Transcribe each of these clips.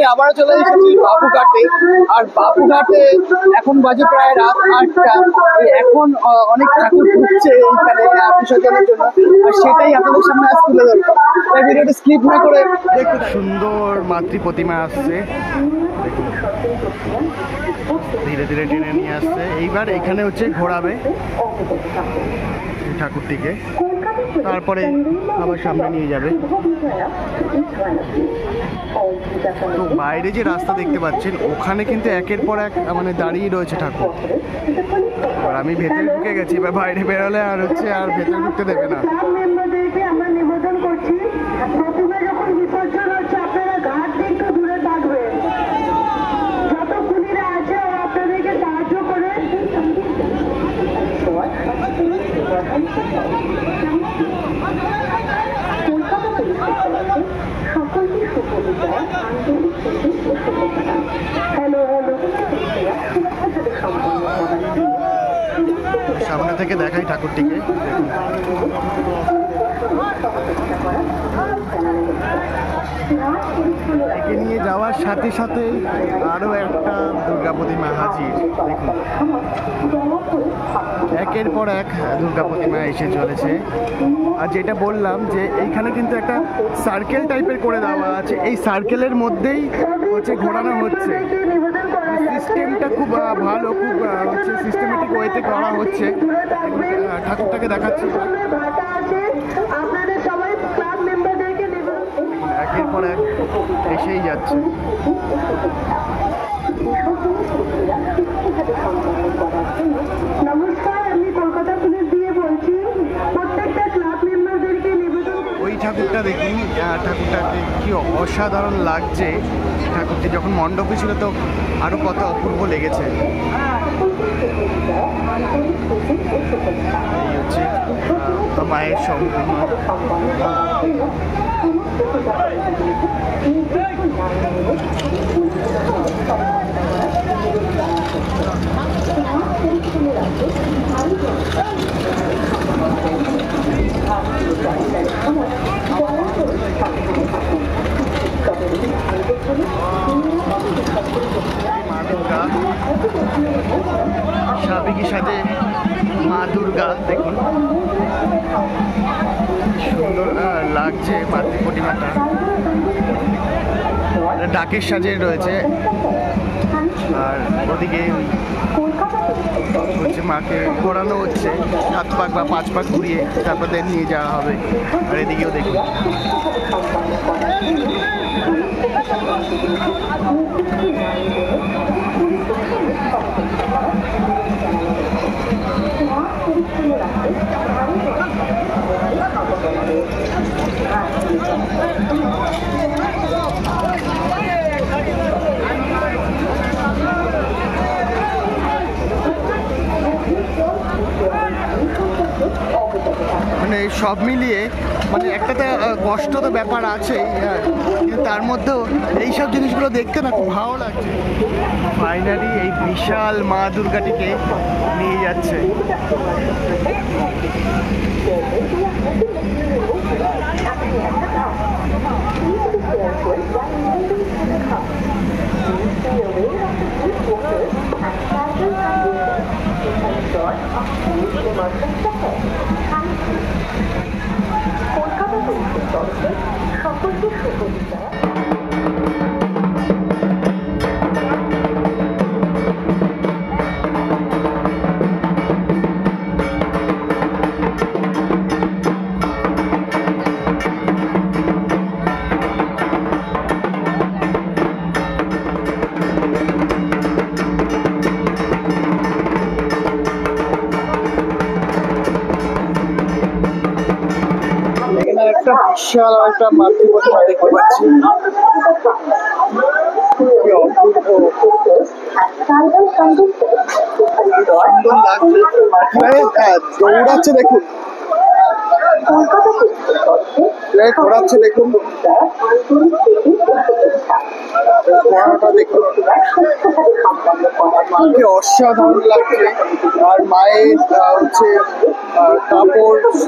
আমি আবারও চলে এসেছি বাবুঘাটে। আর বাবুঘাটে এখন বাজে প্রায় রাত 8টা। এখন অনেক ঠাকুর ঢুকছে এইখানে বিসর্জনের জন্য, আর সেটাই আপনাদের সামনে আজ তুলে ধরবো। তাই ভিডিওটা স্কিপ না করে দেখতে থাকুন। সুন্দর মাতৃ প্রতিমা আসছে, ধীরে ধীরে টেনে নিয়ে আসছে। এইবার এখানে হচ্ছে ঘোরাবে ঠাকুরটিকে, তারপরে আবার সামনে নিয়ে যাবে। তো বাইরে যে রাস্তা দেখতে পাচ্ছেন ওখানে কিন্তু একের পর এক মানে দাঁড়িয়ে রয়েছে ঠাকুর। আর আমি ভেতরে ঢুকে গেছি, এবার বাইরে বেরোলে আর হচ্ছে আর ভেতরে ঢুকতে দেবে না। আমরা নিবেদন করছি, প্রতিমা যখন বিসর্জন হচ্ছে আপনারা ঘাট থেকে দূরে থাকবেন। যত কুলিরা আছে আপনাদেরকে সাহায্য করে। সকলকে সুপরিচয়, আন্তরিক হ্যালো হ্যালো সম্পন্ন সামনে থেকে দেখাই ঠাকুরটিকে। একে নিয়ে যাওয়ার সাথে সাথে আরও একটা দুর্গা প্রতিমা হাজির। দেখুন একের পর এক দুর্গা প্রতিমা এসে চলেছে। আর যেটা বললাম যে এইখানে কিন্তু একটা সার্কেল টাইপের করে দেওয়া আছে, এই সার্কেলের মধ্যেই হচ্ছে ঘোরানো হচ্ছে। সিস্টেমটা খুব ভালো, খুব হচ্ছে সিস্টেমেটিক ওয়েতে করা হচ্ছে। ঠাকুরটাকে দেখাচ্ছি, একের পর এক এসেই যাচ্ছে। নমস্কার, আমি কলকাতা পুলিশ দিয়ে বলছি। প্রত্যেকটা ক্লাব মেম্বারদেরকে নিবেদন। ওই ঠাকুরটা দেখুন, ঠাকুরটাকে কি অসাধারণ লাগছে। ঠাকুরটি যখন মণ্ডপে ছিল তো আরো কত অপূর্ব লেগেছে। এই হচ্ছে মায়ের সম্পূর্ণ সাবেকি সাজে মা দুর্গা। দেখুন সুন্দর লাগছে মাতৃ প্রতিমাটা, ডাকের সাজে রয়েছে। আর ওদিকে হচ্ছে মাকে ঘোরানো হচ্ছে, 7 পাক বা 5 পাক ঘুরিয়ে তারপর নিয়ে যাওয়া হবে। আর এদিকেও দেখুন মানে সব মিলিয়ে মানে একটা তো কষ্ট তো ব্যাপার আছেই, কিন্তু তার মধ্যেও এইসব জিনিসগুলো দেখতে না খুব ভালো লাগছে। ফাইনালি এই বিশাল মা দুর্গাটিকে নিয়ে যাচ্ছে। কলকাতা পুলিশের তরফে সকলকে সুপরিচয়। একটা বিশাল একটা মাতৃ প্রতিমা দেখতে পাচ্ছি। সুন্দর লাগছে, দৌড়াচ্ছে দেখুন। ঘোরাচ্ছে দেখুন, ঘোড়াটা দেখুন, মাকে অসাধারণ লাগছে। আর মায়ের হচ্ছে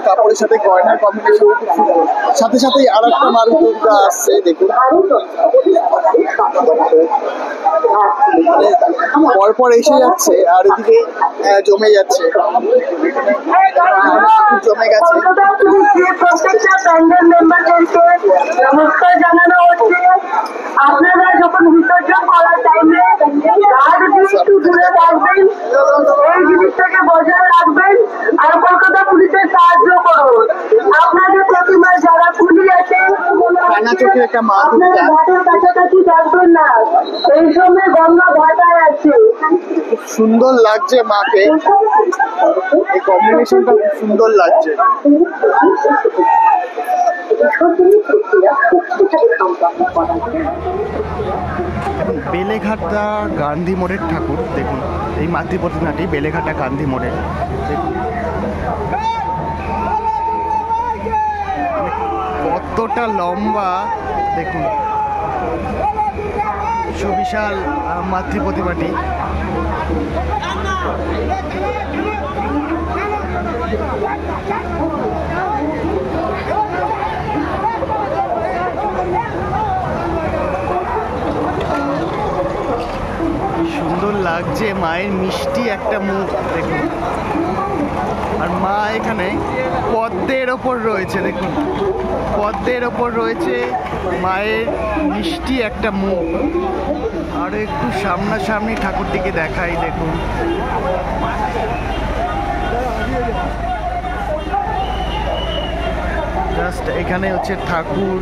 কাপড়ের সাথে গয়নার কম্বিনেশন খুব সুন্দর। সাথে সাথেই আর একটা মা দুর্গা আসছে দেখুন, পরপর এসে যাচ্ছে আর এদিকে জমে যাচ্ছে, জমে গেছে। প্রত্যেকটা প্যান্ডেল মেম্বারদেরকে নমস্কার জানানো হচ্ছে। আপনারা যখন বিসর্জন করার টাইমে গার্ড দিয়ে একটু দূরে থাকবেন, এই জিনিসটাকে বজায় রাখবেন আর কলকাতা পুলিশের সাহায্য করুন। আপনাদের প্রতিমায় যারা কুলি আছে কানা চোখের একটা মা আপনারা দুর্গা, ঘাটের কাছাকাছি থাকবেন না, এই সময় গঙ্গা ঘাটায় আছে। খুব সুন্দর লাগছে মাকে, এই কম্বিনেশনটা খুব সুন্দর লাগছে। বেলেঘাটা গান্ধী মোড়ের ঠাকুর দেখুন, এই মাতৃ প্রতিমাটি বেলেঘাটা গান্ধী মোড়ে দেখুন কতটা লম্বা দেখুন, সুবিশাল মাতৃ প্রতিমাটি। সুন্দর লাগছে, মায়ের মিষ্টি একটা মুখ দেখুন। আর মা এখানে পদ্মের ওপর রয়েছে দেখুন, পদ্মের ওপর রয়েছে মায়ের মিষ্টি একটা মুখ। আর একটু সামনাসামনি ঠাকুরটিকে দেখাই দেখুন, জাস্ট এখানে হচ্ছে ঠাকুর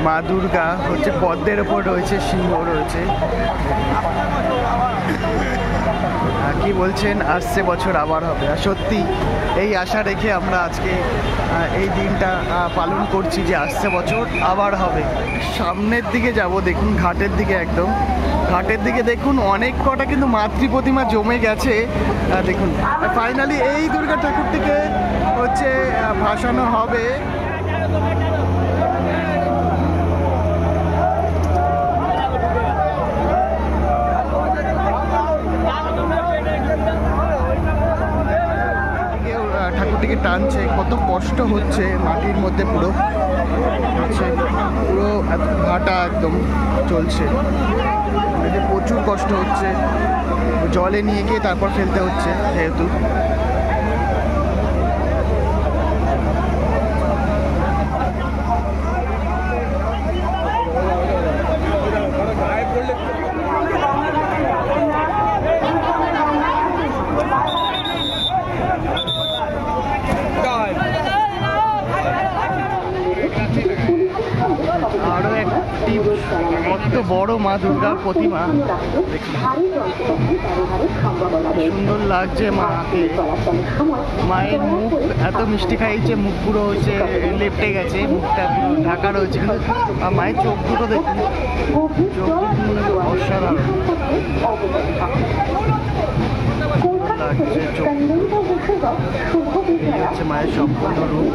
মা দুর্গা হচ্ছে পদ্মের ওপর রয়েছে, সিংহ রয়েছে। কি বলছেন, আসছে বছর আবার হবে। আর সত্যি এই আশা রেখে আমরা আজকে এই দিনটা পালন করছি যে আসছে বছর আবার হবে। সামনের দিকে যাব দেখুন, ঘাটের দিকে, একদম ঘাটের দিকে দেখুন অনেক কটা কিন্তু মাতৃ প্রতিমা জমে গেছে দেখুন। ফাইনালি এই দুর্গা ঠাকুরটিকে হচ্ছে ভাসানো হবে। ঠাকুরটিকে টানছে, কত কষ্ট হচ্ছে মাটির মধ্যে, পুরো হচ্ছে পুরো ভাটা একদম চলছে, এতে প্রচুর কষ্ট হচ্ছে। জলে নিয়ে গিয়ে তারপর ফেলতে হচ্ছে যেহেতু। আরো একটি কত বড় মা দুর্গার প্রতিমা, সুন্দর লাগছে মাকে। মায়ের মুখ এত মিষ্টি খাইছে, মুখ পুরো হচ্ছে লেপটে গেছে, মুখটা পুরো ঢাকা রয়েছে, কিন্তু মায়ের চোখ দুটো দেখুন, চোখ দুটো অসাধারণ লাগছে। চোখ হচ্ছে মায়ের সম্পূর্ণ রূপ।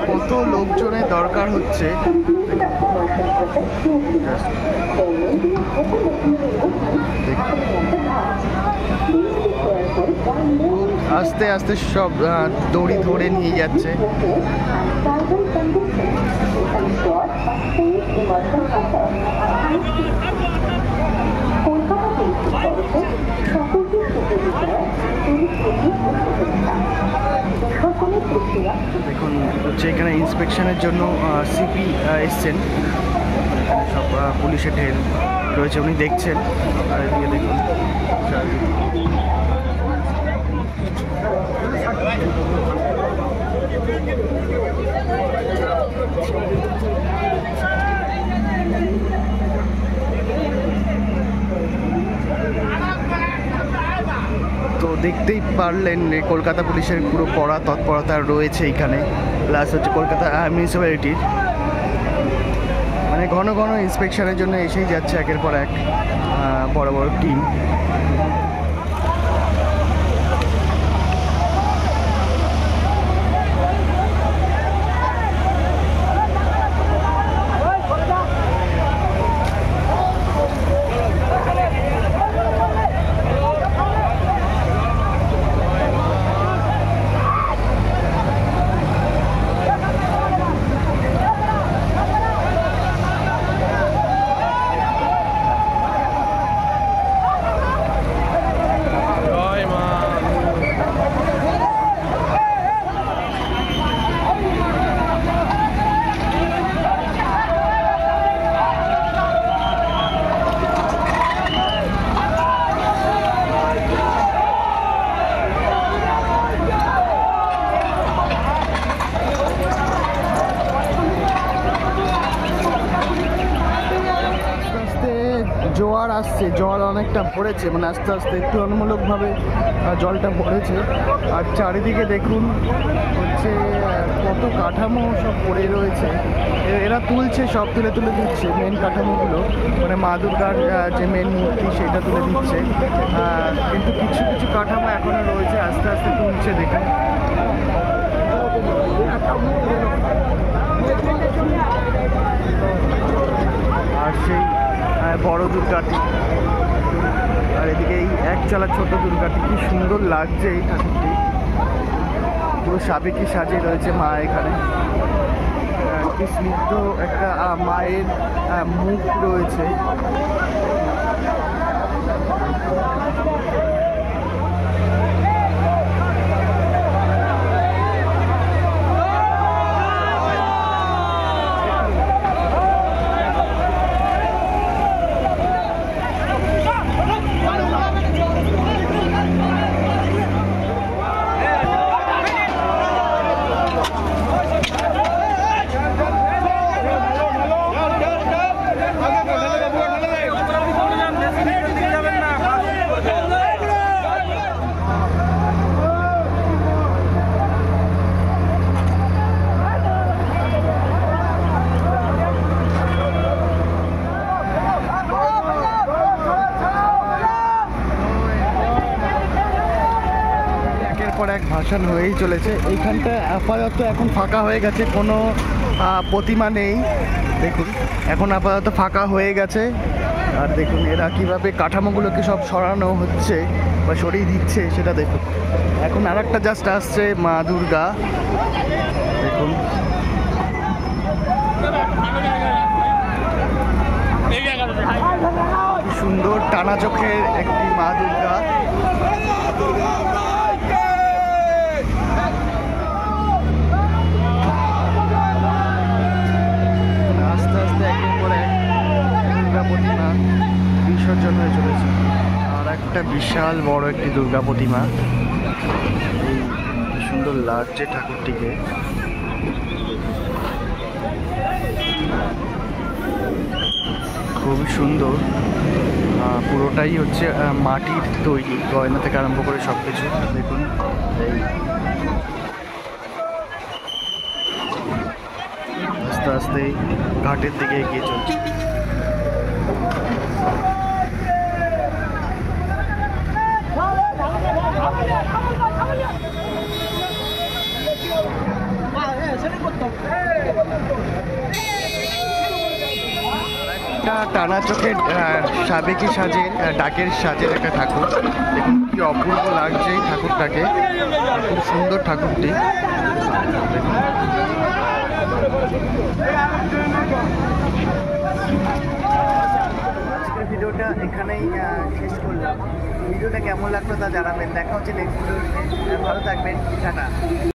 কত লোকজনের দরকার হচ্ছে, আস্তে আস্তে সব দড়ি ধরে নিয়ে যাচ্ছে। দেখুন হচ্ছে এখানে ইন্সপেকশনের জন্য সিপি এসছেন, এখানে সব পুলিশের ঢেল রয়েছে, উনি দেখছেন। আর এদিকে দেখুন তো দেখতেই পারলেন যে কলকাতা পুলিশের পুরো কড়া তৎপরতা রয়েছে এখানে, প্লাস হচ্ছে কলকাতা মিউনিসিপ্যালিটির মানে ঘন ঘন ইন্সপেকশনের জন্য এসেই যাচ্ছে একের পর এক বড় বড় টিম। জোয়ার আসছে, জল অনেকটা ভরেছে, মানে আস্তে আস্তে তুলনামূলকভাবে জলটা ভরেছে। আর চারিদিকে দেখুন হচ্ছে কত কাঠামো সব পড়ে রয়েছে, এরা তুলছে, সব তুলে তুলে দিচ্ছে মেন কাঠামোগুলো, মানে মা দুর্গার যে মেন মূর্তি সেটা তুলে দিচ্ছে, কিন্তু কিছু কিছু কাঠামো এখনও রয়েছে, আস্তে আস্তে তুলছে দেখুন। আর সেই বড় দুর্গাটি, আর এদিকে এই একচালা ছোট দুর্গাটি, কি সুন্দর লাগছে এই ঠাকুরটি, পুরো সাবেকি সাজে রয়েছে মা এখানে, কি স্নিগ্ধ একটা মায়ের মুখ রয়েছে। পর এক ভাষণ হয়েই চলেছে। এইখানটা আপাতত এখন ফাঁকা হয়ে গেছে, কোনো প্রতিমা নেই দেখুন, এখন আপাতত ফাঁকা হয়ে গেছে। আর দেখুন এরা কীভাবে কাঠামোগুলোকে সব সরানো হচ্ছে বা সরিয়ে দিচ্ছে সেটা দেখুন। এখন আর একটা জাস্ট আসছে মা দুর্গা, দেখুন কি সুন্দর টানা চোখের একটি মা দুর্গা। প্রতিমা বিসর্জন হয়ে চলেছে, আর একটা বিশাল বড় একটি দুর্গা প্রতিমা, এই সুন্দর লাগছে ঠাকুরটিকে। খুবই সুন্দর, পুরোটাই হচ্ছে মাটির তৈরি, গয়না থেকে আরম্ভ করে সব কিছু দেখুন। এই আস্তে আস্তে ঘাটের দিকে এগিয়ে চলছে। টানা চোখের সাবেকি সাজের ডাকের সাজের একটা ঠাকুর, দেখুন কি অপূর্ব লাগছে এই ঠাকুরটাকে, খুব সুন্দর ঠাকুরটি। আজকের ভিডিওটা এখানেই শেষ করলাম। ভিডিওটা কেমন লাগলো তা জানাবেন, দেখা হচ্ছে নেক্সট ভিডিওতে, ভালো থাকবেন, টাটা।